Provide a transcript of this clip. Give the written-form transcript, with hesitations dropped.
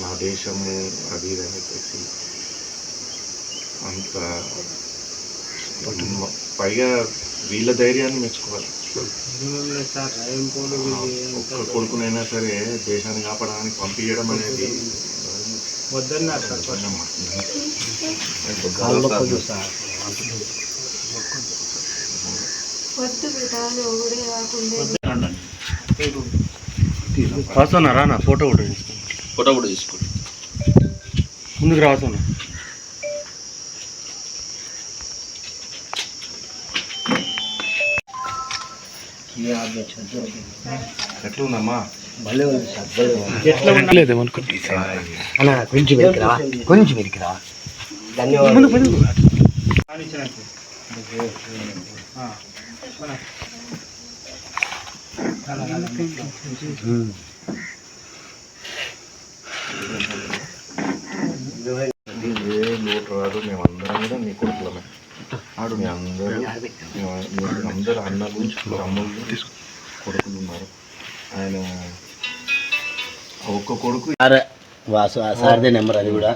నా దేశము అది ఇది అని చెప్పేసి అంత పైగా వీళ్ళ ధైర్యాన్ని మెచ్చుకోవాలి. ఒక్క కొడుకునైనా సరే దేశాన్ని కాపాడడానికి పంపించడం అనేది రానా ఫోటో కూడా తీసుకో ముందుకు రాసన్నా. ఎట్లుందమ్మా కొంచెం వెరికిరా ధన్యవాదాలు. లోటు రాదు. మేమందరం కూడా నీ కొడుకులమే. ఆడు మీ అందరూ అన్నలు తమ్ముళ్ళు కొడుకులు ఉన్నారు. ఆయన ఒక్క కొడుకు వాసు ఆ సార్దే నెంబర్ అది కూడా